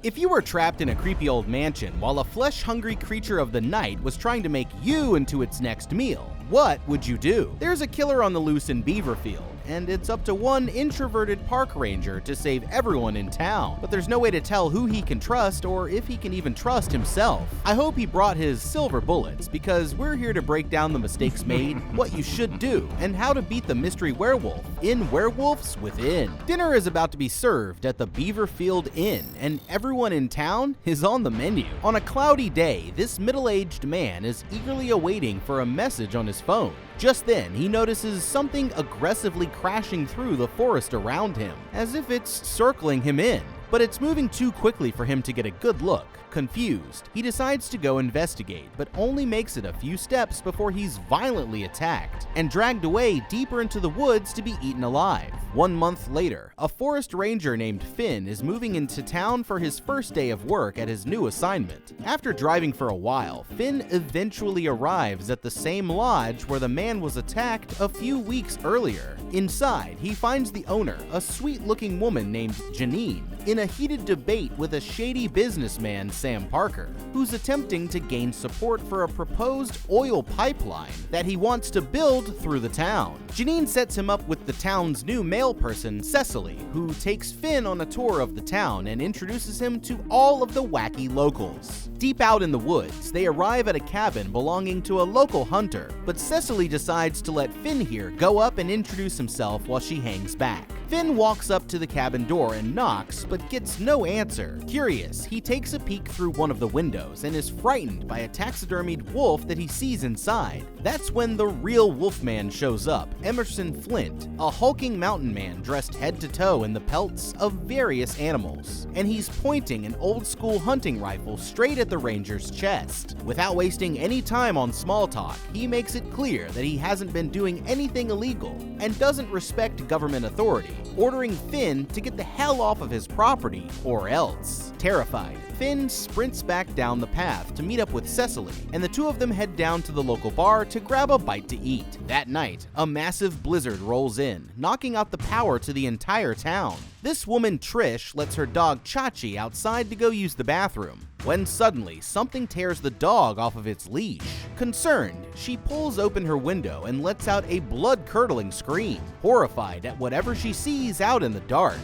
If you were trapped in a creepy old mansion while a flesh-hungry creature of the night was trying to make you into its next meal, what would you do? There's a killer on the loose in Beaverfield, and it's up to one introverted park ranger to save everyone in town. But there's no way to tell who he can trust or if he can even trust himself. I hope he brought his silver bullets, because we're here to break down the mistakes made, what you should do, and how to beat the mystery werewolf in Werewolves Within. Dinner is about to be served at the Beaverfield Inn, and everyone in town is on the menu. On a cloudy day, this middle-aged man is eagerly awaiting for a message on his phone. Just then, he notices something aggressively crashing through the forest around him, as if it's circling him in. But it's moving too quickly for him to get a good look. Confused, he decides to go investigate, but only makes it a few steps before he's violently attacked and dragged away deeper into the woods to be eaten alive. 1 month later, a forest ranger named Finn is moving into town for his first day of work at his new assignment. After driving for a while, Finn eventually arrives at the same lodge where the man was attacked a few weeks earlier. Inside, he finds the owner, a sweet-looking woman named Janine, in a heated debate with a shady businessman, Sam Parker, who's attempting to gain support for a proposed oil pipeline that he wants to build through the town. Janine sets him up with the town's new mail person, Cecily, who takes Finn on a tour of the town and introduces him to all of the wacky locals. Deep out in the woods, they arrive at a cabin belonging to a local hunter, but Cecily decides to let Finn here go up and introduce himself while she hangs back. Finn walks up to the cabin door and knocks, but gets no answer. Curious, he takes a peek through one of the windows and is frightened by a taxidermied wolf that he sees inside. That's when the real Wolfman shows up, Emerson Flint, a hulking mountain man dressed head to toe in the pelts of various animals. And he's pointing an old-school hunting rifle straight at the ranger's chest. Without wasting any time on small talk, he makes it clear that he hasn't been doing anything illegal and doesn't respect government authority, ordering Finn to get the hell off of his property or else. Terrified, Finn sprints back down the path to meet up with Cecily, and the two of them head down to the local bar to grab a bite to eat. That night, a massive blizzard rolls in, knocking out the power to the entire town. This woman, Trish, lets her dog Chachi outside to go use the bathroom, when suddenly something tears the dog off of its leash. Concerned, she pulls open her window and lets out a blood-curdling scream, horrified at whatever she sees out in the dark.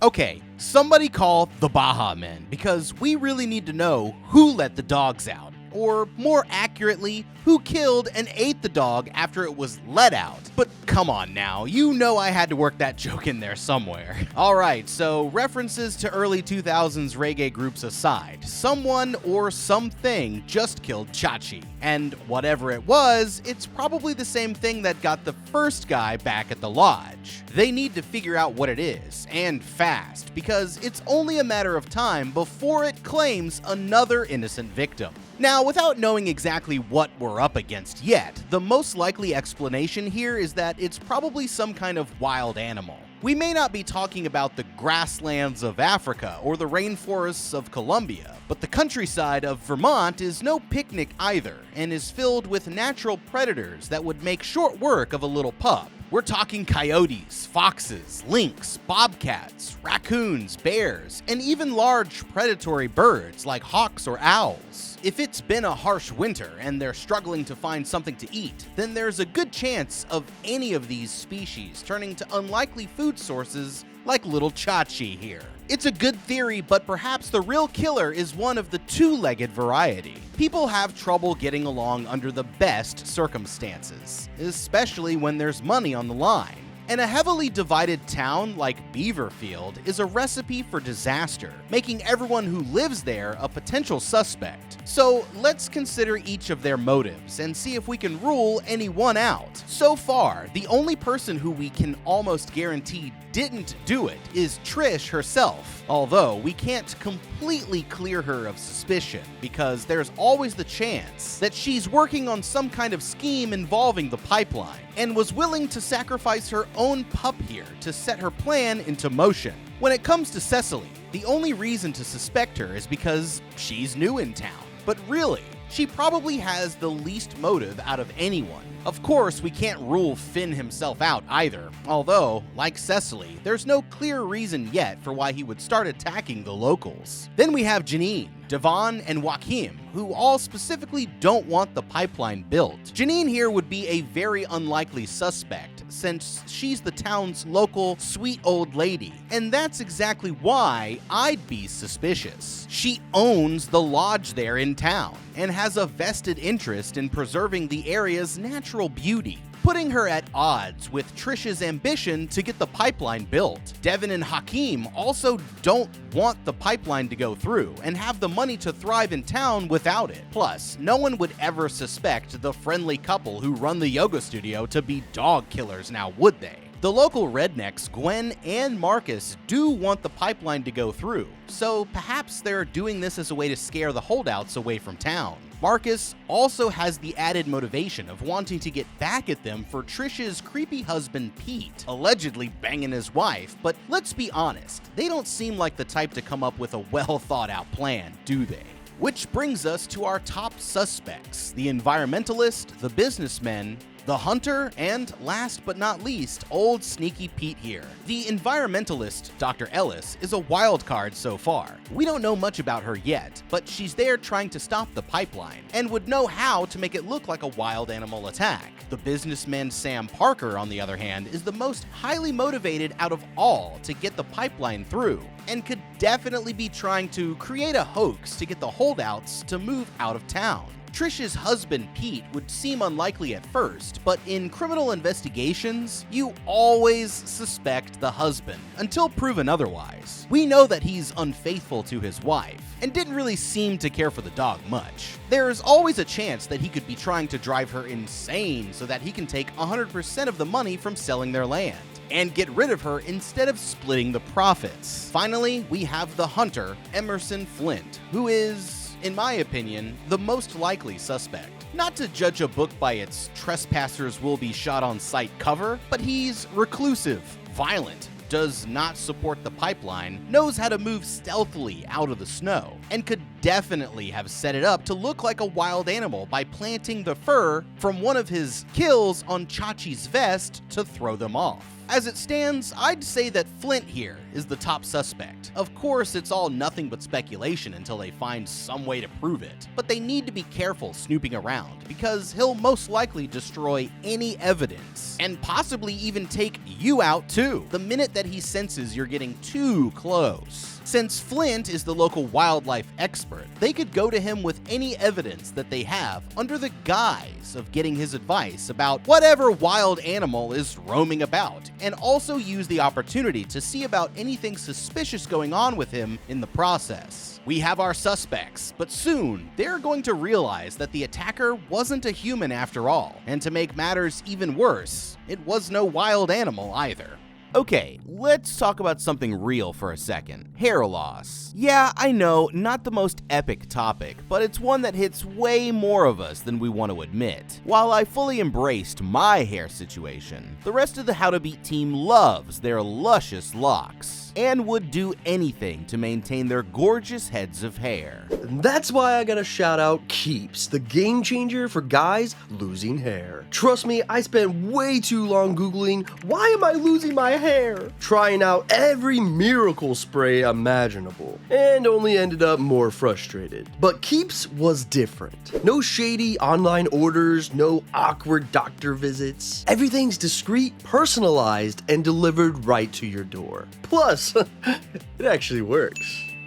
Okay, somebody call the Baja Men, because we really need to know who let the dogs out. Or more accurately, who killed and ate the dog after it was let out. But come on now, you know I had to work that joke in there somewhere. Alright, so references to early 2000s reggae groups aside, someone or something just killed Chachi. And whatever it was, it's probably the same thing that got the first guy back at the lodge. They need to figure out what it is, and fast, because it's only a matter of time before it claims another innocent victim. Now, without knowing exactly what we're up against yet, the most likely explanation here is that it's probably some kind of wild animal. We may not be talking about the grasslands of Africa or the rainforests of Colombia, but the countryside of Vermont is no picnic either, and is filled with natural predators that would make short work of a little pup. We're talking coyotes, foxes, lynx, bobcats, raccoons, bears, and even large predatory birds like hawks or owls. If it's been a harsh winter and they're struggling to find something to eat, then there's a good chance of any of these species turning to unlikely food sources like little Chachi here. It's a good theory, but perhaps the real killer is one of the two-legged variety. People have trouble getting along under the best circumstances, especially when there's money on the line. And a heavily divided town like Beaverfield is a recipe for disaster, making everyone who lives there a potential suspect. So let's consider each of their motives and see if we can rule any one out. So far, the only person who we can almost guarantee didn't do it is Trish herself, although we can't completely clear her of suspicion because there's always the chance that she's working on some kind of scheme involving the pipeline and was willing to sacrifice her own pup here to set her plan into motion. When it comes to Cecily, the only reason to suspect her is because she's new in town. But really, she probably has the least motive out of anyone. Of course, we can't rule Finn himself out either, although, like Cecily, there's no clear reason yet for why he would start attacking the locals. Then we have Janine, Devon, and Joachim, who all specifically don't want the pipeline built. Janine here would be a very unlikely suspect, since she's the town's local sweet old lady, and that's exactly why I'd be suspicious. She owns the lodge there in town, and has a vested interest in preserving the area's natural beauty, putting her at odds with Trish's ambition to get the pipeline built. Devon and Hakeem also don't want the pipeline to go through and have the money to thrive in town without it. Plus, no one would ever suspect the friendly couple who run the yoga studio to be dog killers now, would they? The local rednecks, Gwen and Marcus, do want the pipeline to go through, so perhaps they're doing this as a way to scare the holdouts away from town. Marcus also has the added motivation of wanting to get back at them for Trish's creepy husband Pete, allegedly banging his wife, but let's be honest, they don't seem like the type to come up with a well thought out plan, do they? Which brings us to our top suspects, the environmentalist, the businessmen, the hunter, and last but not least, old sneaky Pete here. The environmentalist, Dr. Ellis, is a wild card so far. We don't know much about her yet, but she's there trying to stop the pipeline, and would know how to make it look like a wild animal attack. The businessman Sam Parker, on the other hand, is the most highly motivated out of all to get the pipeline through, and could definitely be trying to create a hoax to get the holdouts to move out of town. Trish's husband Pete would seem unlikely at first, but in criminal investigations, you always suspect the husband until proven otherwise. We know that he's unfaithful to his wife and didn't really seem to care for the dog much. There's always a chance that he could be trying to drive her insane so that he can take 100% of the money from selling their land and get rid of her instead of splitting the profits. Finally, we have the hunter, Emerson Flint, who is, in my opinion, the most likely suspect. Not to judge a book by its trespassers will be shot on sight cover, but he's reclusive, violent, does not support the pipeline, knows how to move stealthily out of the snow, and could definitely have set it up to look like a wild animal by planting the fur from one of his kills on Chachi's vest to throw them off. As it stands, I'd say that Flint here is the top suspect. Of course, it's all nothing but speculation until they find some way to prove it, but they need to be careful snooping around, because he'll most likely destroy any evidence, and possibly even take you out too, the minute that he senses you're getting too close. Since Flint is the local wildlife expert, they could go to him with any evidence that they have under the guise of getting his advice about whatever wild animal is roaming about, and also use the opportunity to see about anything suspicious going on with him in the process. We have our suspects, but soon they're going to realize that the attacker wasn't a human after all, and to make matters even worse, it was no wild animal either. Okay, let's talk about something real for a second. Hair loss. Yeah, I know, not the most epic topic, but it's one that hits way more of us than we want to admit. While I fully embraced my hair situation, the rest of the How to Beat team loves their luscious locks and would do anything to maintain their gorgeous heads of hair. That's why I gotta shout out Keeps, the game changer for guys losing hair. Trust me, I spent way too long Googling, why am I losing my hair? Trying out every miracle spray imaginable, and only ended up more frustrated. But Keeps was different. No shady online orders, no awkward doctor visits. Everything's discreet, personalized, and delivered right to your door. Plus, it actually works.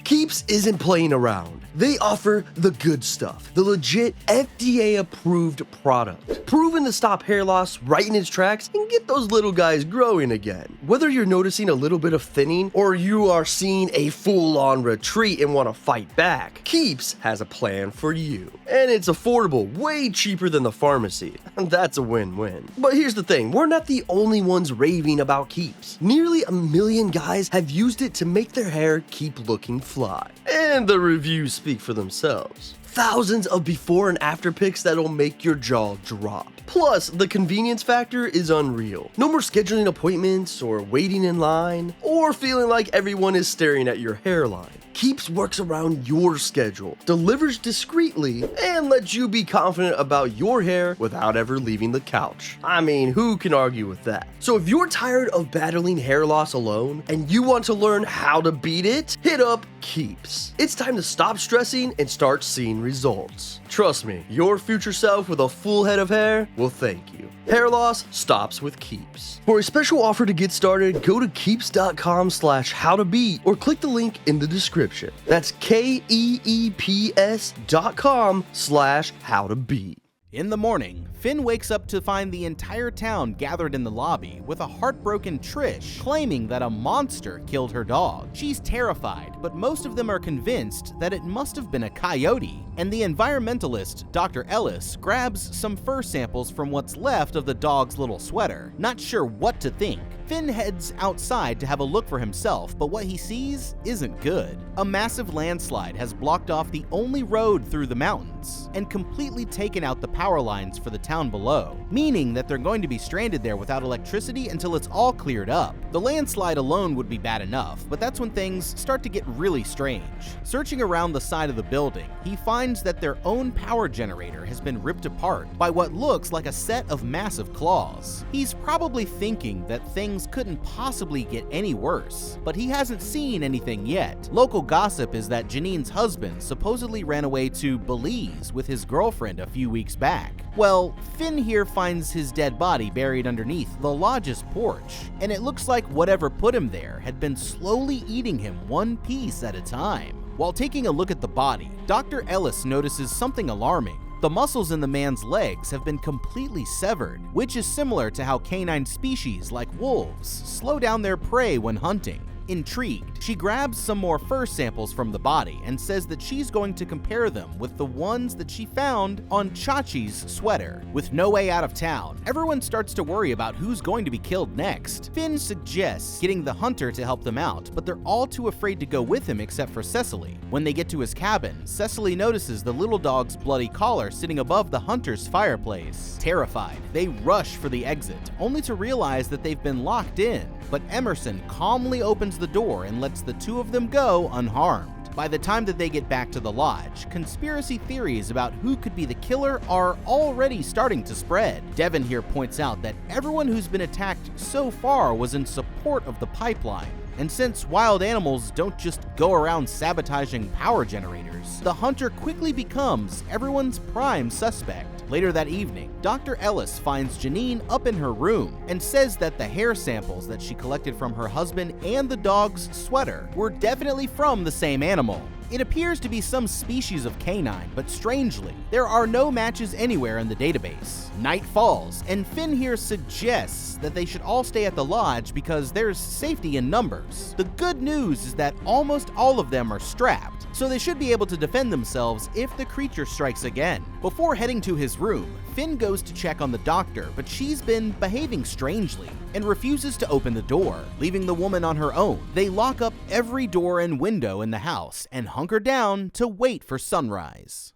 Keeps isn't playing around. They offer the good stuff, the legit FDA-approved product, proven to stop hair loss right in its tracks and get those little guys growing again. Whether you're noticing a little bit of thinning or you are seeing a full-on retreat and want to fight back, Keeps has a plan for you. And it's affordable, way cheaper than the pharmacy. That's a win-win. But here's the thing, we're not the only ones raving about Keeps. Nearly 1 million guys have used it to make their hair keep looking fly. And the reviews speak for themselves. Thousands of before and after pics that'll make your jaw drop. Plus, the convenience factor is unreal. No more scheduling appointments or waiting in line or feeling like everyone is staring at your hairline. Keeps works around your schedule, delivers discreetly, and lets you be confident about your hair without ever leaving the couch. I mean, who can argue with that? So if you're tired of battling hair loss alone and you want to learn how to beat it, hit up Keeps. It's time to stop stressing and start seeing results. Trust me, your future self with a full head of hair will thank you. Hair loss stops with Keeps. For a special offer to get started, go to keeps.com/howtobeat or click the link in the description. That's keeps.com/howtobeat. In the morning, Finn wakes up to find the entire town gathered in the lobby with a heartbroken Trish claiming that a monster killed her dog. She's terrified, but most of them are convinced that it must have been a coyote, and the environmentalist, Dr. Ellis, grabs some fur samples from what's left of the dog's little sweater. Not sure what to think, Finn heads outside to have a look for himself, but what he sees isn't good. A massive landslide has blocked off the only road through the mountains and completely taken out the power lines for the town below, meaning that they're going to be stranded there without electricity until it's all cleared up. The landslide alone would be bad enough, but that's when things start to get really strange. Searching around the side of the building, he finds that their own power generator has been ripped apart by what looks like a set of massive claws. He's probably thinking that things couldn't possibly get any worse, but he hasn't seen anything yet. Local gossip is that Janine's husband supposedly ran away to Belize with his girlfriend a few weeks back. Well, Finn here finds his dead body buried underneath the lodge's porch, and it looks like whatever put him there had been slowly eating him one piece at a time. While taking a look at the body, Dr. Ellis notices something alarming. The muscles in the man's legs have been completely severed, which is similar to how canine species like wolves slow down their prey when hunting. Intrigued, she grabs some more fur samples from the body and says that she's going to compare them with the ones that she found on Chachi's sweater. With no way out of town, everyone starts to worry about who's going to be killed next. Finn suggests getting the hunter to help them out, but they're all too afraid to go with him except for Cecily. When they get to his cabin, Cecily notices the little dog's bloody collar sitting above the hunter's fireplace. Terrified, they rush for the exit, only to realize that they've been locked in. But Emerson calmly opens the door and lets the two of them go unharmed. By the time that they get back to the lodge, conspiracy theories about who could be the killer are already starting to spread. Devin here points out that everyone who's been attacked so far was in support of the pipeline. And since wild animals don't just go around sabotaging power generators, the hunter quickly becomes everyone's prime suspect. Later that evening, Dr. Ellis finds Janine up in her room and says that the hair samples that she collected from her husband and the dog's sweater were definitely from the same animal. It appears to be some species of canine, but strangely, there are no matches anywhere in the database. Night falls, and Finn here suggests that they should all stay at the lodge because there's safety in numbers. The good news is that almost all of them are strapped, so they should be able to defend themselves if the creature strikes again. Before heading to his room, Finn goes to check on the doctor, but she's been behaving strangely and refuses to open the door, leaving the woman on her own. They lock up every door and window in the house and hunker down to wait for sunrise.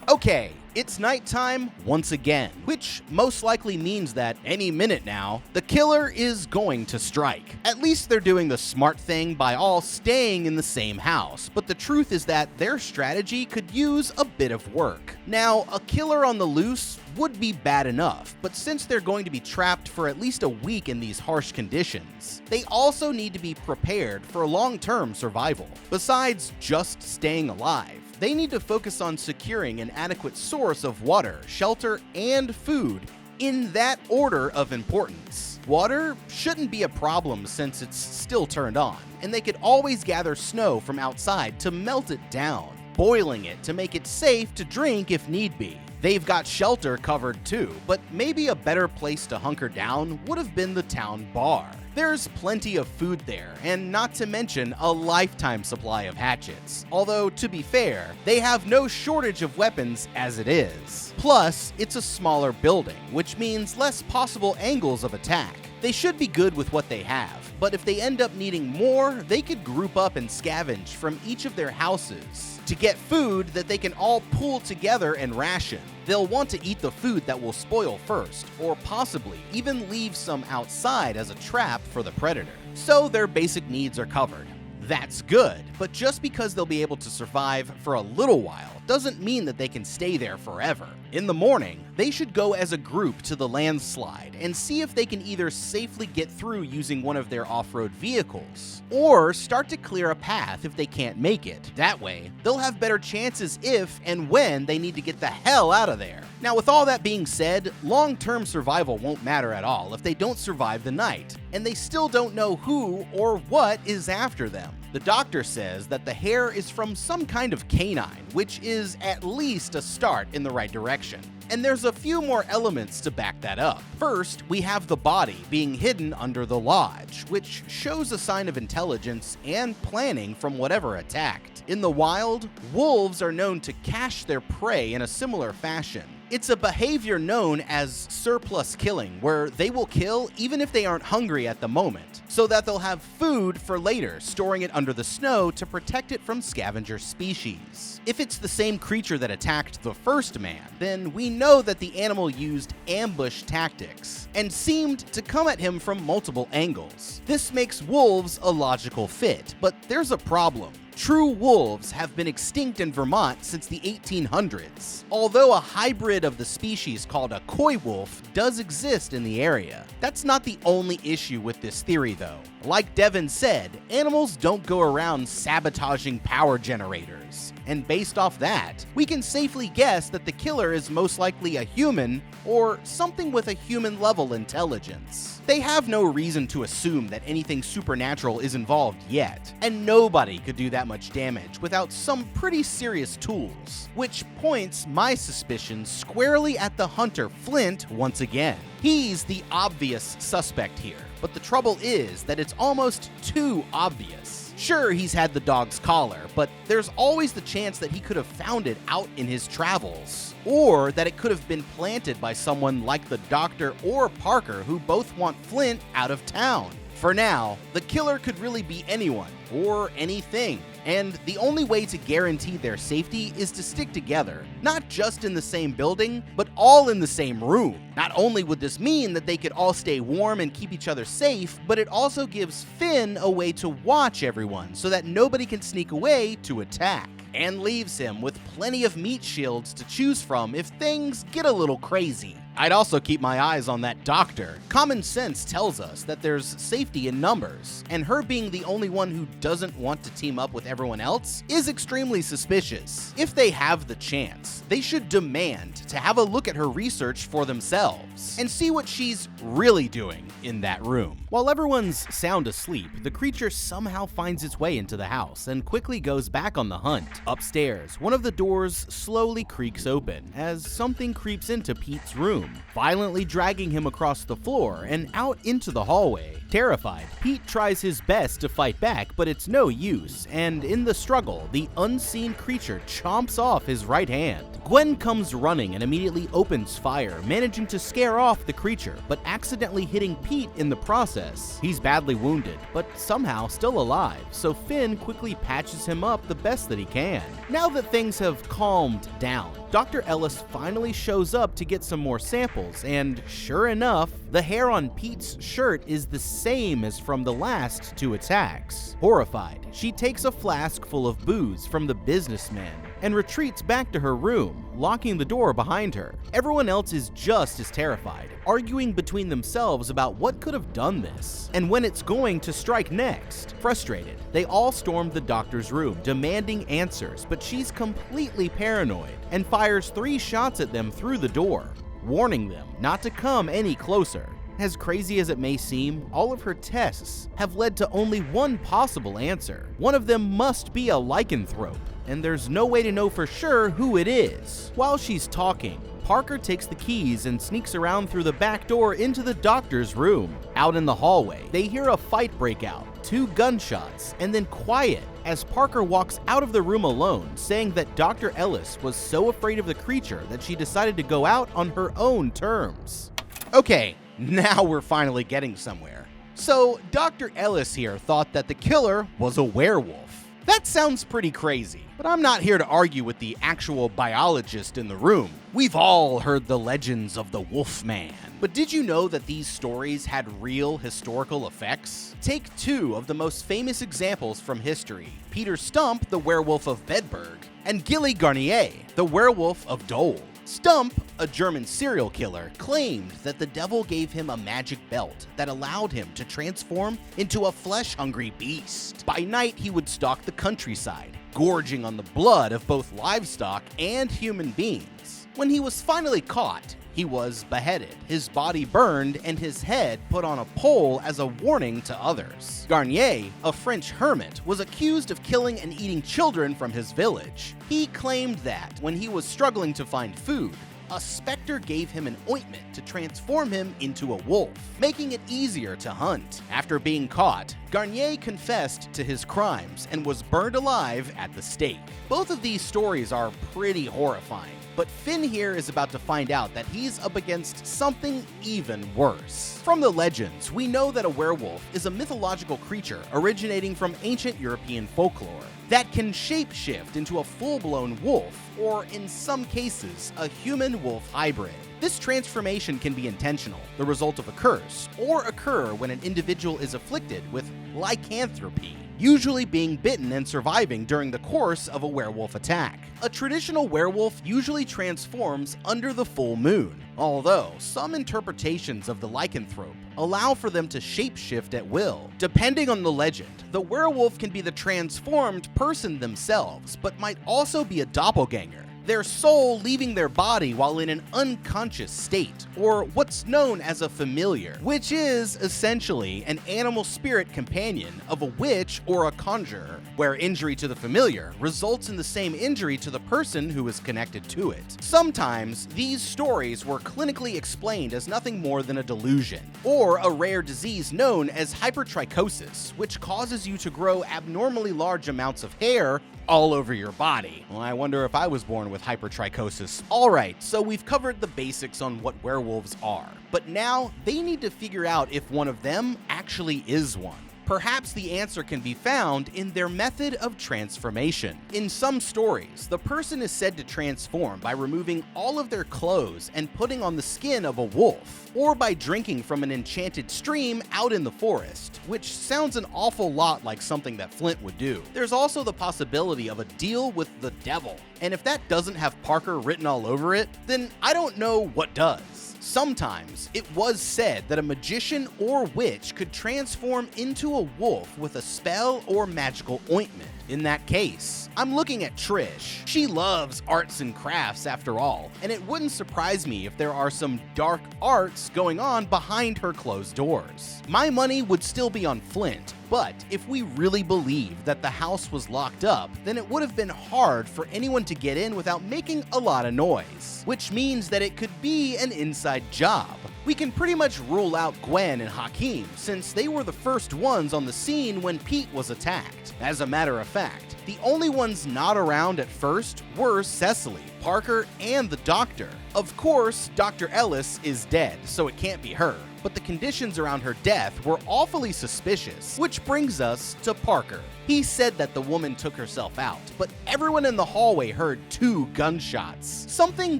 Okay, it's nighttime once again, which most likely means that any minute now, the killer is going to strike. At least they're doing the smart thing by all staying in the same house, but the truth is that their strategy could use a bit of work. Now, a killer on the loose would be bad enough, but since they're going to be trapped for at least a week in these harsh conditions, they also need to be prepared for long-term survival. Besides just staying alive, they need to focus on securing an adequate source of water, shelter, and food in that order of importance. Water shouldn't be a problem since it's still turned on, and they could always gather snow from outside to melt it down, boiling it to make it safe to drink if need be. They've got shelter covered too, but maybe a better place to hunker down would have been the town bar. There's plenty of food there, and not to mention a lifetime supply of hatchets. Although, to be fair, they have no shortage of weapons as it is. Plus, it's a smaller building, which means less possible angles of attack. They should be good with what they have, but if they end up needing more, they could group up and scavenge from each of their houses to get food that they can all pool together and ration. They'll want to eat the food that will spoil first, or possibly even leave some outside as a trap for the predator. So their basic needs are covered. That's good, but just because they'll be able to survive for a little while doesn't mean that they can stay there forever. In the morning, they should go as a group to the landslide and see if they can either safely get through using one of their off-road vehicles, or start to clear a path if they can't make it. That way, they'll have better chances if and when they need to get the hell out of there. Now, with all that being said, long-term survival won't matter at all if they don't survive the night, and they still don't know who or what is after them. The doctor says that the hair is from some kind of canine, which is at least a start in the right direction. And there's a few more elements to back that up. First, we have the body being hidden under the lodge, which shows a sign of intelligence and planning from whatever attacked. In the wild, wolves are known to cache their prey in a similar fashion. It's a behavior known as surplus killing, where they will kill even if they aren't hungry at the moment, so that they'll have food for later, storing it under the snow to protect it from scavenger species. If it's the same creature that attacked the first man, then we know that the animal used ambush tactics and seemed to come at him from multiple angles. This makes wolves a logical fit, but there's a problem. True wolves have been extinct in Vermont since the 1800s, although a hybrid of the species called a coy wolf does exist in the area. That's not the only issue with this theory though. Like Devin said, animals don't go around sabotaging power generators, and based off that, we can safely guess that the killer is most likely a human or something with a human-level intelligence. They have no reason to assume that anything supernatural is involved yet, and nobody could do that much damage without some pretty serious tools, which points my suspicions squarely at the hunter Flint once again. He's the obvious suspect here, but the trouble is that it's almost too obvious. Sure, he's had the dog's collar, but there's always the chance that he could have found it out in his travels, or that it could have been planted by someone like the doctor or Parker, who both want Flint out of town. For now, the killer could really be anyone or anything, and the only way to guarantee their safety is to stick together, not just in the same building, but all in the same room. Not only would this mean that they could all stay warm and keep each other safe, but it also gives Finn a way to watch everyone so that nobody can sneak away to attack, and leaves him with plenty of meat shields to choose from if things get a little crazy. I'd also keep my eyes on that doctor. Common sense tells us that there's safety in numbers, and her being the only one who doesn't want to team up with everyone else is extremely suspicious. If they have the chance, they should demand to have a look at her research for themselves and see what she's really doing in that room. While everyone's sound asleep, the creature somehow finds its way into the house and quickly goes back on the hunt. Upstairs, one of the doors slowly creaks open as something creeps into Pete's room, violently dragging him across the floor and out into the hallway. Terrified, Pete tries his best to fight back, but it's no use, and in the struggle, the unseen creature chomps off his right hand. Gwen comes running and immediately opens fire, managing to scare off the creature, but accidentally hitting Pete in the process. He's badly wounded, but somehow still alive, so Finn quickly patches him up the best that he can. Now that things have calmed down, Dr. Ellis finally shows up to get some more samples, and sure enough, the hair on Pete's shirt is the same as from the last two attacks. Horrified, she takes a flask full of booze from the businessman and retreats back to her room, locking the door behind her. Everyone else is just as terrified, arguing between themselves about what could have done this and when it's going to strike next. Frustrated, they all storm the doctor's room, demanding answers, but she's completely paranoid and fires 3 shots at them through the door, warning them not to come any closer. As crazy as it may seem, all of her tests have led to only one possible answer. One of them must be a lycanthrope, and there's no way to know for sure who it is. While she's talking, Parker takes the keys and sneaks around through the back door into the doctor's room. Out in the hallway, they hear a fight break out, 2 gunshots, and then quiet as Parker walks out of the room alone, saying that Dr. Ellis was so afraid of the creature that she decided to go out on her own terms. Okay, now we're finally getting somewhere. So, Dr. Ellis here thought that the killer was a werewolf. That sounds pretty crazy. But I'm not here to argue with the actual biologist in the room. We've all heard the legends of the Wolfman. But did you know that these stories had real historical effects? Take two of the most famous examples from history: Peter Stump, the werewolf of Bedburg, and Gilly Garnier, the werewolf of Dole. Stump, a German serial killer, claimed that the devil gave him a magic belt that allowed him to transform into a flesh-hungry beast. By night, he would stalk the countryside, gorging on the blood of both livestock and human beings. When he was finally caught, he was beheaded, his body burned, and his head put on a pole as a warning to others. Garnier, a French hermit, was accused of killing and eating children from his village. He claimed that, when he was struggling to find food, a specter gave him an ointment to transform him into a wolf, making it easier to hunt. After being caught, Garnier confessed to his crimes and was burned alive at the stake. Both of these stories are pretty horrifying, but Finn here is about to find out that he's up against something even worse. From the legends, we know that a werewolf is a mythological creature originating from ancient European folklore that can shapeshift into a full-blown wolf, or in some cases, a human-wolf hybrid. This transformation can be intentional, the result of a curse, or occur when an individual is afflicted with lycanthropy, usually being bitten and surviving during the course of a werewolf attack. A traditional werewolf usually transforms under the full moon, although some interpretations of the lycanthrope allow for them to shapeshift at will. Depending on the legend, the werewolf can be the transformed person themselves, but might also be a doppelganger, their soul leaving their body while in an unconscious state, or what's known as a familiar, which is essentially an animal spirit companion of a witch or a conjurer, where injury to the familiar results in the same injury to the person who is connected to it. Sometimes, these stories were clinically explained as nothing more than a delusion, or a rare disease known as hypertrichosis, which causes you to grow abnormally large amounts of hair all over your body. Well, I wonder if I was born with hypertrichosis. Alright, so we've covered the basics on what werewolves are, but now they need to figure out if one of them actually is one. Perhaps the answer can be found in their method of transformation. In some stories, the person is said to transform by removing all of their clothes and putting on the skin of a wolf, or by drinking from an enchanted stream out in the forest, which sounds an awful lot like something that Flint would do. There's also the possibility of a deal with the devil, and if that doesn't have Parker written all over it, then I don't know what does. Sometimes, it was said that a magician or witch could transform into a wolf with a spell or magical ointment. In that case, I'm looking at Trish. She loves arts and crafts after all, and it wouldn't surprise me if there are some dark arts going on behind her closed doors. My money would still be on Flint, but if we really believe that the house was locked up, then it would have been hard for anyone to get in without making a lot of noise, which means that it could be an inside job. We can pretty much rule out Gwen and Hakeem, since they were the first ones on the scene when Pete was attacked. As a matter of fact, the only ones not around at first were Cecily, Parker, and the doctor. Of course, Dr. Ellis is dead, so it can't be her, but the conditions around her death were awfully suspicious, which brings us to Parker. He said that the woman took herself out, but everyone in the hallway heard 2 gunshots. Something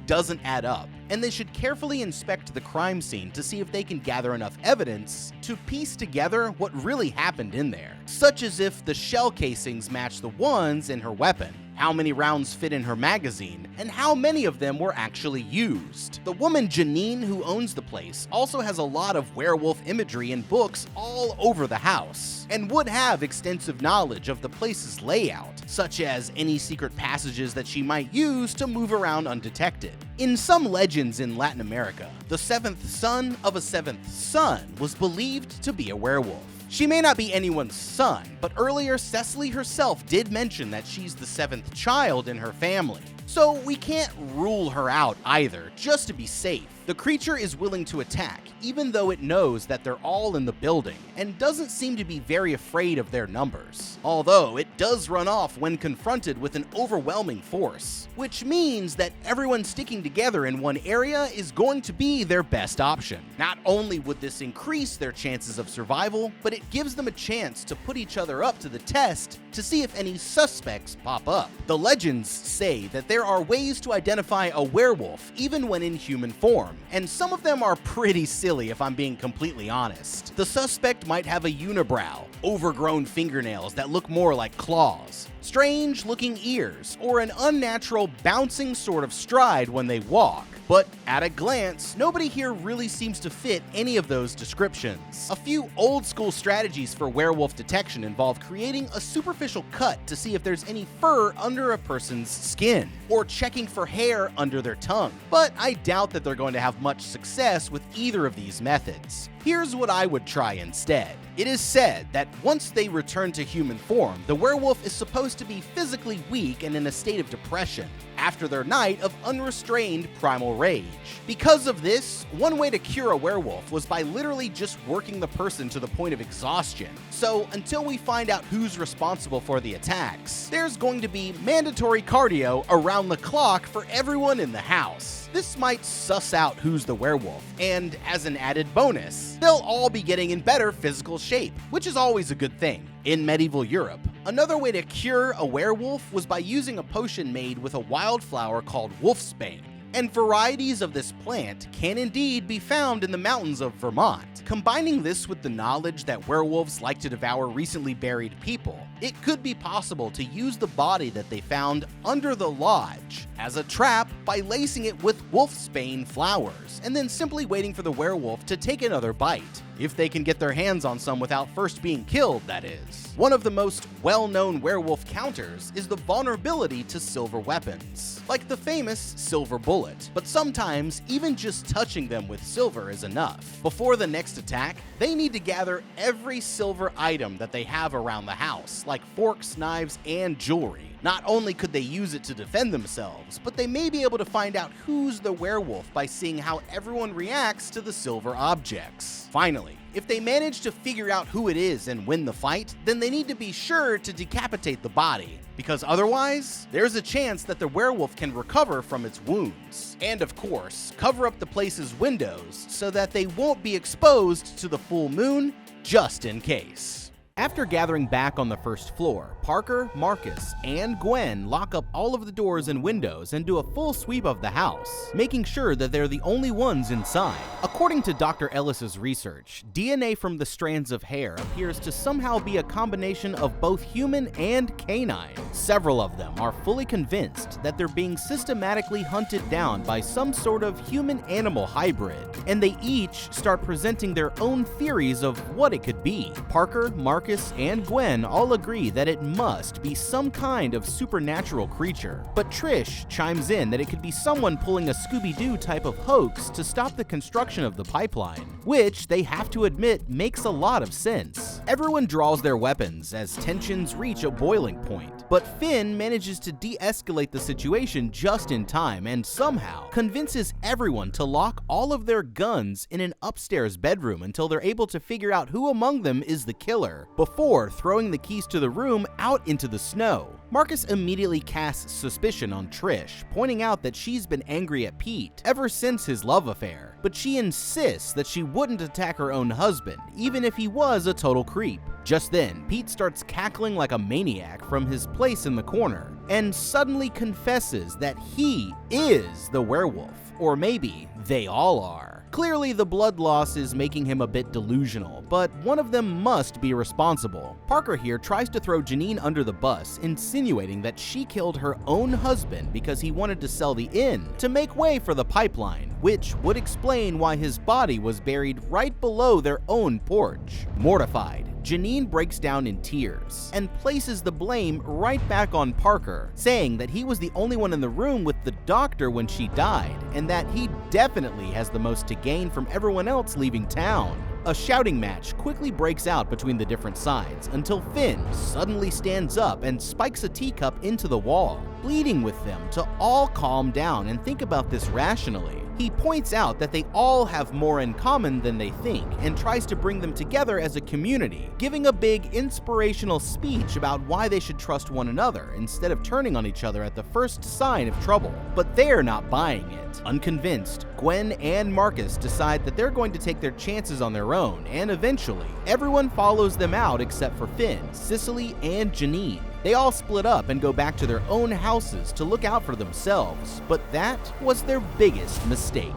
doesn't add up, and they should carefully inspect the crime scene to see if they can gather enough evidence to piece together what really happened in there, such as if the shell casings match the ones in her weapon, how many rounds fit in her magazine, and how many of them were actually used. The woman Janine, who owns the place, also has a lot of werewolf imagery and books all over the house, and would have extensive knowledge of the place's layout, such as any secret passages that she might use to move around undetected. In some legends in Latin America, the 7th son of a 7th son was believed to be a werewolf. She may not be anyone's son, but earlier Cecily herself did mention that she's the 7th child in her family. So we can't rule her out either, just to be safe. The creature is willing to attack, even though it knows that they're all in the building, and doesn't seem to be very afraid of their numbers. Although it does run off when confronted with an overwhelming force, which means that everyone sticking together in one area is going to be their best option. Not only would this increase their chances of survival, but it gives them a chance to put each other up to the test to see if any suspects pop up. The legends say that there are ways to identify a werewolf even when in human form, and some of them are pretty silly if I'm being completely honest. The suspect might have a unibrow, overgrown fingernails that look more like claws, strange looking ears, or an unnatural bouncing sort of stride when they walk. But at a glance, nobody here really seems to fit any of those descriptions. A few old school strategies for werewolf detection involve creating a superficial cut to see if there's any fur under a person's skin, or checking for hair under their tongue. But I doubt that they're going to have much success with either of these methods. Here's what I would try instead. It is said that once they return to human form, the werewolf is supposed to be physically weak and in a state of depression after their night of unrestrained primal rage. Because of this, one way to cure a werewolf was by literally just working the person to the point of exhaustion. So until we find out who's responsible for the attacks, there's going to be mandatory cardio around the clock for everyone in the house. This might suss out who's the werewolf, and as an added bonus, they'll all be getting in better physical shape, which is always a good thing. In medieval Europe, another way to cure a werewolf was by using a potion made with a wildflower called wolfsbane. And varieties of this plant can indeed be found in the mountains of Vermont. Combining this with the knowledge that werewolves like to devour recently buried people, it could be possible to use the body that they found under the lodge as a trap by lacing it with wolfsbane flowers, and then simply waiting for the werewolf to take another bite. If they can get their hands on some without first being killed, that is. One of the most well-known werewolf counters is the vulnerability to silver weapons, like the famous silver bullet, but sometimes even just touching them with silver is enough. Before the next attack, they need to gather every silver item that they have around the house, like forks, knives, and jewelry. Not only could they use it to defend themselves, but they may be able to find out who's the werewolf by seeing how everyone reacts to the silver objects. Finally, if they manage to figure out who it is and win the fight, then they need to be sure to decapitate the body, because otherwise, there's a chance that the werewolf can recover from its wounds. And of course, cover up the place's windows so that they won't be exposed to the full moon, just in case. After gathering back on the first floor, Parker, Marcus, and Gwen lock up all of the doors and windows and do a full sweep of the house, making sure that they're the only ones inside. According to Dr. Ellis's research, DNA from the strands of hair appears to somehow be a combination of both human and canine. Several of them are fully convinced that they're being systematically hunted down by some sort of human-animal hybrid, and they each start presenting their own theories of what it could be. Parker, Marcus, and Gwen all agree that it must be some kind of supernatural creature, but Trish chimes in that it could be someone pulling a Scooby-Doo type of hoax to stop the construction of the pipeline, which they have to admit makes a lot of sense. Everyone draws their weapons as tensions reach a boiling point, but Finn manages to de-escalate the situation just in time and somehow convinces everyone to lock all of their guns in an upstairs bedroom until they're able to figure out who among them is the killer, before throwing the keys to the room out into the snow. Marcus immediately casts suspicion on Trish, pointing out that she's been angry at Pete ever since his love affair, but she insists that she wouldn't attack her own husband, even if he was a total creep. Just then, Pete starts cackling like a maniac from his place in the corner, and suddenly confesses that he is the werewolf, or maybe they all are. Clearly, the blood loss is making him a bit delusional, but one of them must be responsible. Parker here tries to throw Janine under the bus, insinuating that she killed her own husband because he wanted to sell the inn to make way for the pipeline, which would explain why his body was buried right below their own porch. Mortified, Janine breaks down in tears and places the blame right back on Parker, saying that he was the only one in the room with the doctor when she died, and that he definitely has the most to gain from everyone else leaving town. A shouting match quickly breaks out between the different sides until Finn suddenly stands up and spikes a teacup into the wall. pleading with them to all calm down and think about this rationally. He points out that they all have more in common than they think and tries to bring them together as a community, giving a big inspirational speech about why they should trust one another instead of turning on each other at the first sign of trouble. But they're not buying it. Unconvinced, Gwen and Marcus decide that they're going to take their chances on their own, and eventually, everyone follows them out except for Finn, Cicely, and Janine. They all split up and go back to their own houses to look out for themselves, but that was their biggest mistake.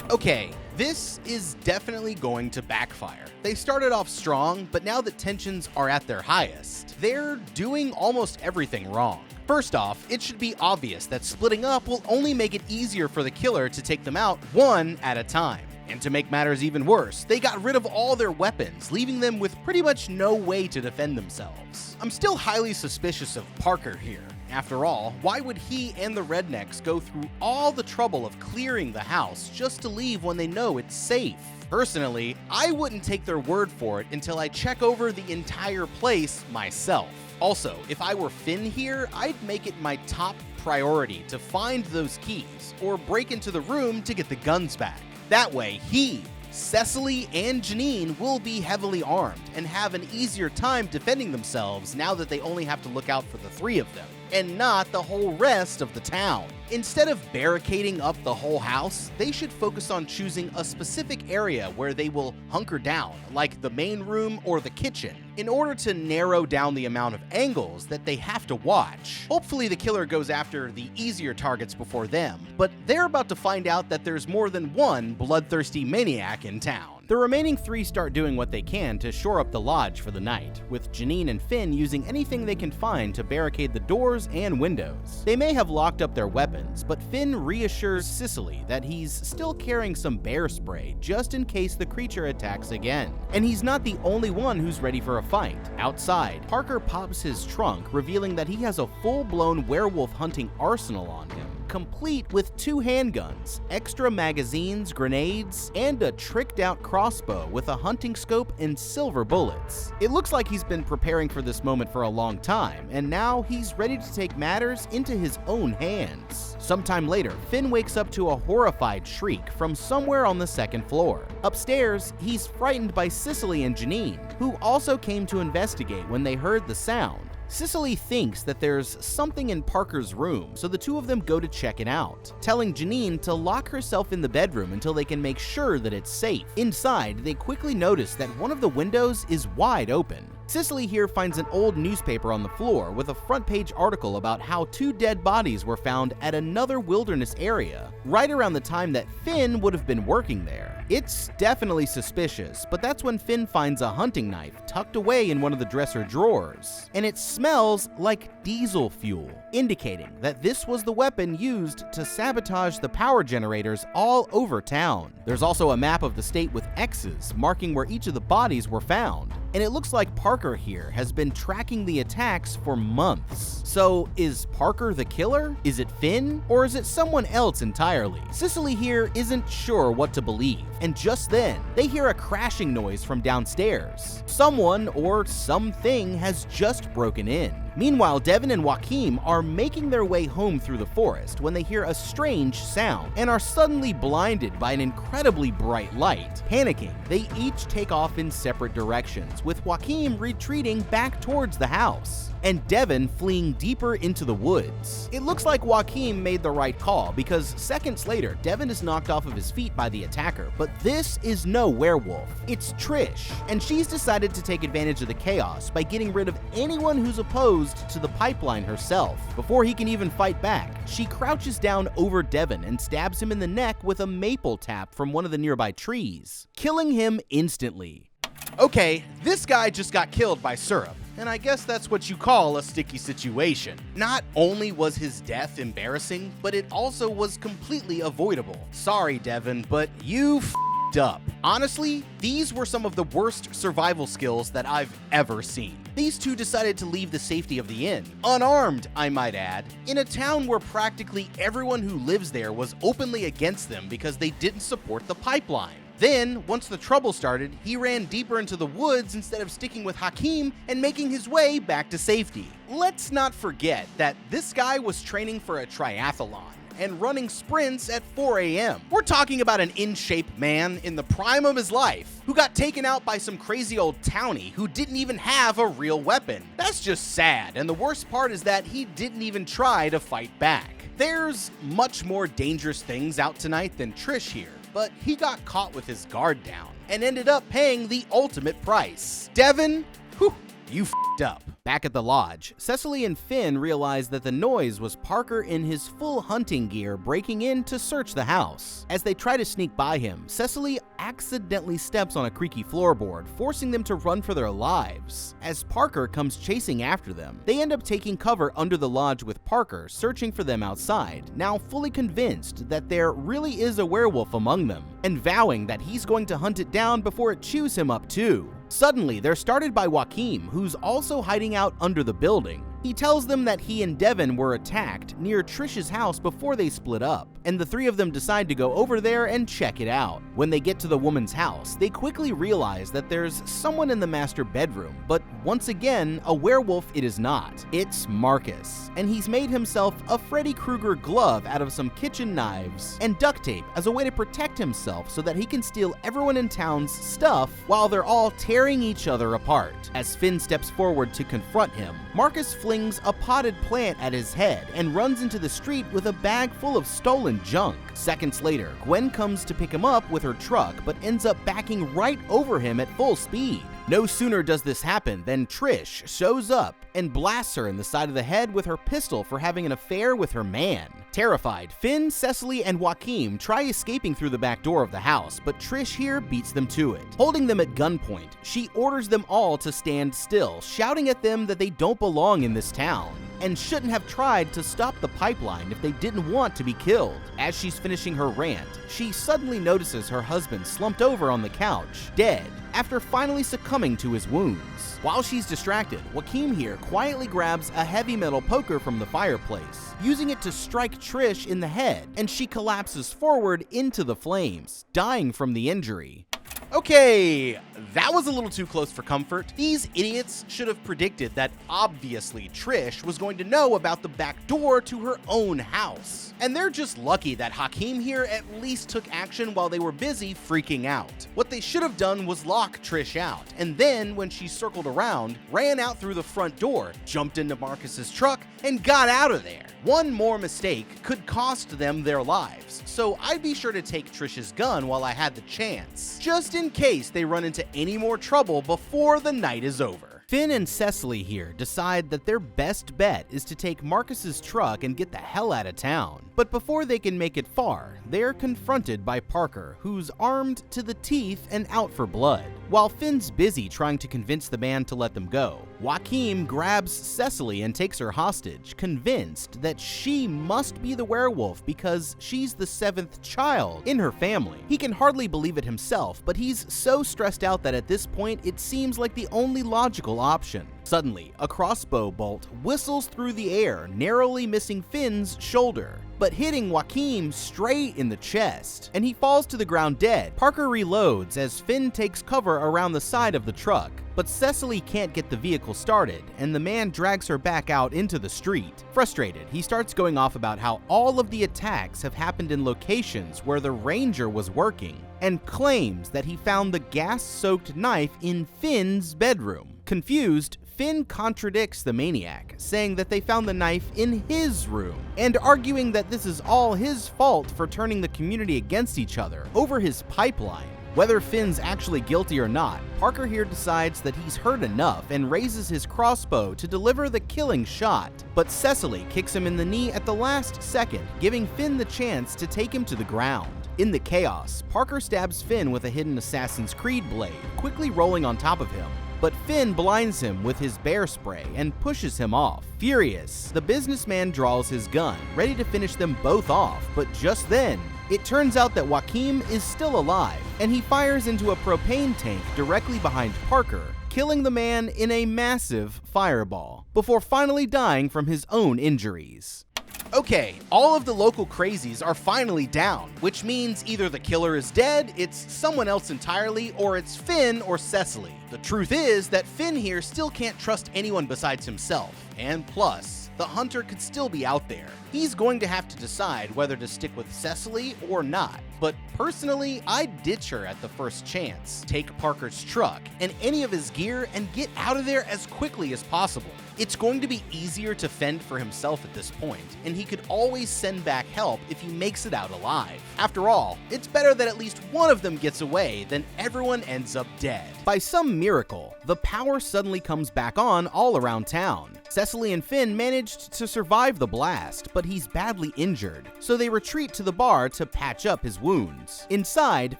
Okay, this is definitely going to backfire. They started off strong, but now that tensions are at their highest, they're doing almost everything wrong. First off, it should be obvious that splitting up will only make it easier for the killer to take them out one at a time. And to make matters even worse, they got rid of all their weapons, leaving them with pretty much no way to defend themselves. I'm still highly suspicious of Parker here. After all, why would he and the rednecks go through all the trouble of clearing the house just to leave when they know it's safe? Personally, I wouldn't take their word for it until I check over the entire place myself. Also, if I were Finn here, I'd make it my top priority to find those keys or break into the room to get the guns back. That way, he, Cicely, and Janine will be heavily armed and have an easier time defending themselves now that they only have to look out for the three of them, and not the whole rest of the town. Instead of barricading up the whole house, they should focus on choosing a specific area where they will hunker down, like the main room or the kitchen, in order to narrow down the amount of angles that they have to watch. Hopefully the killer goes after the easier targets before them, but they're about to find out that there's more than one bloodthirsty maniac in town. The remaining three start doing what they can to shore up the lodge for the night, with Janine and Finn using anything they can find to barricade the doors and windows. They may have locked up their weapons, but Finn reassures Cicely that he's still carrying some bear spray just in case the creature attacks again. And he's not the only one who's ready for a fight. Outside, Parker pops his trunk, revealing that he has a full-blown werewolf hunting arsenal on him, complete with 2 handguns, extra magazines, grenades, and a tricked-out crossbow with a hunting scope and silver bullets. It looks like he's been preparing for this moment for a long time, and now he's ready to take matters into his own hands. Sometime later, Finn wakes up to a horrified shriek from somewhere on the second floor. Upstairs, he's frightened by Cicely and Janine, who also came to investigate when they heard the sound. Cicely thinks that there's something in Parker's room, so the two of them go to check it out, telling Janine to lock herself in the bedroom until they can make sure that it's safe. Inside, they quickly notice that one of the windows is wide open. Cicely here finds an old newspaper on the floor with a front-page article about how 2 dead bodies were found at another wilderness area, right around the time that Finn would have been working there. It's definitely suspicious, but that's when Finn finds a hunting knife tucked away in one of the dresser drawers, and it smells like diesel fuel, indicating that this was the weapon used to sabotage the power generators all over town. There's also a map of the state with X's marking where each of the bodies were found, and it looks like Parker here has been tracking the attacks for months. So is Parker the killer? Is it Finn? Or is it someone else entirely? Cicely here isn't sure what to believe, and just then, they hear a crashing noise from downstairs. Someone or something has just broken in. Meanwhile, Devin and Joaquin are making their way home through the forest when they hear a strange sound and are suddenly blinded by an incredibly bright light. Panicking, they each take off in separate directions, with Joaquin retreating back towards the house, and Devin fleeing deeper into the woods. It looks like Joaquin made the right call because seconds later, Devin is knocked off of his feet by the attacker, but this is no werewolf. It's Trish, and she's decided to take advantage of the chaos by getting rid of anyone who's opposed to the pipeline herself. Before he can even fight back, she crouches down over Devin and stabs him in the neck with a maple tap from one of the nearby trees, killing him instantly. Okay, this guy just got killed by syrup, and I guess that's what you call a sticky situation. Not only was his death embarrassing, but it also was completely avoidable. Sorry, Devin, but you f***ed up. Honestly, these were some of the worst survival skills that I've ever seen. These two decided to leave the safety of the inn, unarmed, I might add, in a town where practically everyone who lives there was openly against them because they didn't support the pipeline. Then, once the trouble started, he ran deeper into the woods instead of sticking with Hakim and making his way back to safety. Let's not forget that this guy was training for a triathlon and running sprints at 4 a.m. We're talking about an in-shape man in the prime of his life who got taken out by some crazy old townie who didn't even have a real weapon. That's just sad, and the worst part is that he didn't even try to fight back. There's much more dangerous things out tonight than Trish here, but he got caught with his guard down and ended up paying the ultimate price. Devin, whew, you f***ed up. Back at the lodge, Cecily and Finn realize that the noise was Parker in his full hunting gear breaking in to search the house. As they try to sneak by him, Cecily accidentally steps on a creaky floorboard, forcing them to run for their lives. As Parker comes chasing after them, they end up taking cover under the lodge with Parker, searching for them outside, now fully convinced that there really is a werewolf among them, and vowing that he's going to hunt it down before it chews him up too. Suddenly, they're started by Joaquim, who's also hiding out under the building. He tells them that he and Devin were attacked near Trish's house before they split up, and the three of them decide to go over there and check it out. When they get to the woman's house, they quickly realize that there's someone in the master bedroom, but once again, a werewolf it is not. It's Marcus, and he's made himself a Freddy Krueger glove out of some kitchen knives and duct tape as a way to protect himself so that he can steal everyone in town's stuff while they're all tearing each other apart. As Finn steps forward to confront him, Marcus flings a potted plant at his head and runs into the street with a bag full of stolen junk. Seconds later, Gwen comes to pick him up with her truck but ends up backing right over him at full speed. No sooner does this happen than Trish shows up and blasts her in the side of the head with her pistol for having an affair with her man. Terrified, Finn, Cecily, and Joaquim try escaping through the back door of the house, but Trish here beats them to it. Holding them at gunpoint, she orders them all to stand still, shouting at them that they don't belong in this town and shouldn't have tried to stop the pipeline if they didn't want to be killed. As she's finishing her rant, she suddenly notices her husband slumped over on the couch, dead, after finally succumbing to his wounds. While she's distracted, Joaquim here quietly grabs a heavy metal poker from the fireplace, using it to strike Trish in the head, and she collapses forward into the flames, dying from the injury. Okay, that was a little too close for comfort. These idiots should have predicted that obviously Trish was going to know about the back door to her own house. And they're just lucky that Hakim here at least took action while they were busy freaking out. What they should have done was lock Trish out, and then when she circled around, ran out through the front door, jumped into Marcus's truck, and got out of there. One more mistake could cost them their lives, so I'd be sure to take Trish's gun while I had the chance, just in case they run into any more trouble before the night is over. Finn and Cecily here decide that their best bet is to take Marcus's truck and get the hell out of town. But before they can make it far, they're confronted by Parker, who's armed to the teeth and out for blood. While Finn's busy trying to convince the man to let them go, Joaquim grabs Cecily and takes her hostage, convinced that she must be the werewolf because she's the 7th child in her family. He can hardly believe it himself, but he's so stressed out that at this point it seems like the only logical option. Suddenly, a crossbow bolt whistles through the air, narrowly missing Finn's shoulder, but hitting Joaquim straight in the chest, and he falls to the ground dead. Parker reloads as Finn takes cover around the side of the truck, but Cecily can't get the vehicle started, and the man drags her back out into the street. Frustrated, he starts going off about how all of the attacks have happened in locations where the ranger was working, and claims that he found the gas-soaked knife in Finn's bedroom. Confused, Finn contradicts the maniac, saying that they found the knife in his room, and arguing that this is all his fault for turning the community against each other over his pipeline. Whether Finn's actually guilty or not, Parker here decides that he's heard enough and raises his crossbow to deliver the killing shot, but Cecily kicks him in the knee at the last second, giving Finn the chance to take him to the ground. In the chaos, Parker stabs Finn with a hidden Assassin's Creed blade, quickly rolling on top of him. But Finn blinds him with his bear spray and pushes him off. Furious, the businessman draws his gun, ready to finish them both off, but just then, it turns out that Joaquim is still alive, and he fires into a propane tank directly behind Parker, killing the man in a massive fireball, before finally dying from his own injuries. Okay, all of the local crazies are finally down, which means either the killer is dead, it's someone else entirely, or it's Finn or Cecily. The truth is that Finn here still can't trust anyone besides himself, and plus, the hunter could still be out there. He's going to have to decide whether to stick with Cecily or not. But personally, I'd ditch her at the first chance, take Parker's truck and any of his gear and get out of there as quickly as possible. It's going to be easier to fend for himself at this point, and he could always send back help if he makes it out alive. After all, it's better that at least one of them gets away than everyone ends up dead. By some miracle, the power suddenly comes back on all around town. Cecily and Finn managed to survive the blast, but he's badly injured, so they retreat to the bar to patch up his wounds. Inside,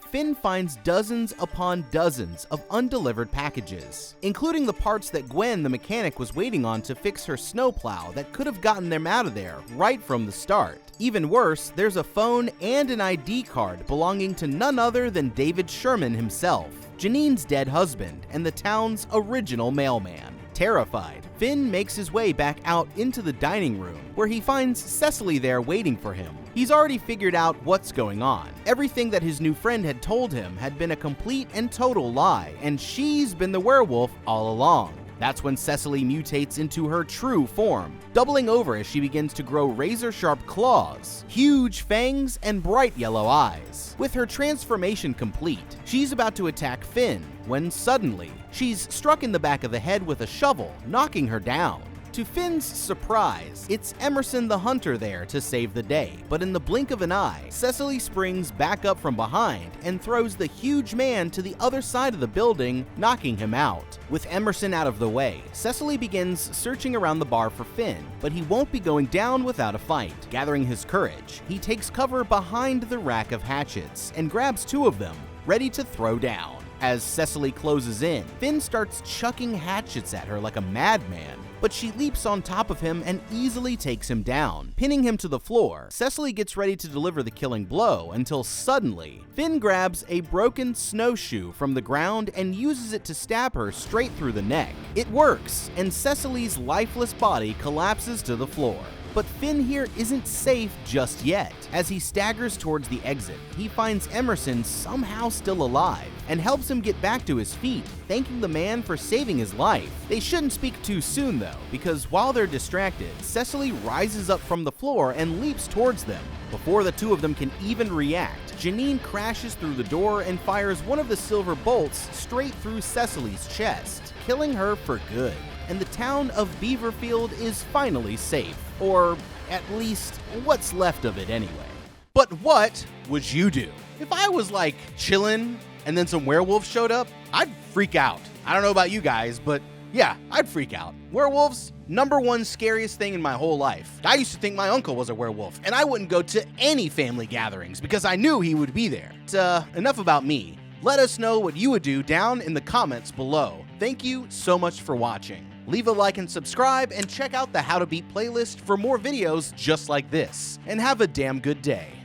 Finn finds dozens upon dozens of undelivered packages, including the parts that Gwen the mechanic was waiting on to fix her snowplow that could have gotten them out of there right from the start. Even worse, there's a phone and an ID card belonging to none other than David Sherman himself, Janine's dead husband and the town's original mailman. Terrified, Finn makes his way back out into the dining room, where he finds Cecily there waiting for him. He's already figured out what's going on. Everything that his new friend had told him had been a complete and total lie, and she's been the werewolf all along. That's when Cecily mutates into her true form, doubling over as she begins to grow razor-sharp claws, huge fangs, and bright yellow eyes. With her transformation complete, she's about to attack Finn, when suddenly, she's struck in the back of the head with a shovel, knocking her down. To Finn's surprise, it's Emerson the Hunter there to save the day, but in the blink of an eye, Cecily springs back up from behind and throws the huge man to the other side of the building, knocking him out. With Emerson out of the way, Cecily begins searching around the bar for Finn, but he won't be going down without a fight. Gathering his courage, he takes cover behind the rack of hatchets and grabs two of them, ready to throw down. As Cecily closes in, Finn starts chucking hatchets at her like a madman, but she leaps on top of him and easily takes him down, pinning him to the floor. Cecily gets ready to deliver the killing blow until suddenly, Finn grabs a broken snowshoe from the ground and uses it to stab her straight through the neck. It works, and Cecily's lifeless body collapses to the floor. But Finn here isn't safe just yet. As he staggers towards the exit, he finds Emerson somehow still alive and helps him get back to his feet, thanking the man for saving his life. They shouldn't speak too soon though, because while they're distracted, Cecily rises up from the floor and leaps towards them. Before the two of them can even react, Janine crashes through the door and fires one of the silver bolts straight through Cecily's chest, killing her for good. And the town of Beaverfield is finally safe. Or at least what's left of it anyway. But what would you do? If I was like chillin' and then some werewolves showed up, I'd freak out. I don't know about you guys, but yeah, I'd freak out. Werewolves, #1 scariest thing in my whole life. I used to think my uncle was a werewolf, and I wouldn't go to any family gatherings because I knew he would be there. Enough about me. Let us know what you would do down in the comments below. Thank you so much for watching. Leave a like and subscribe, and check out the How to Beat playlist for more videos just like this. And have a damn good day.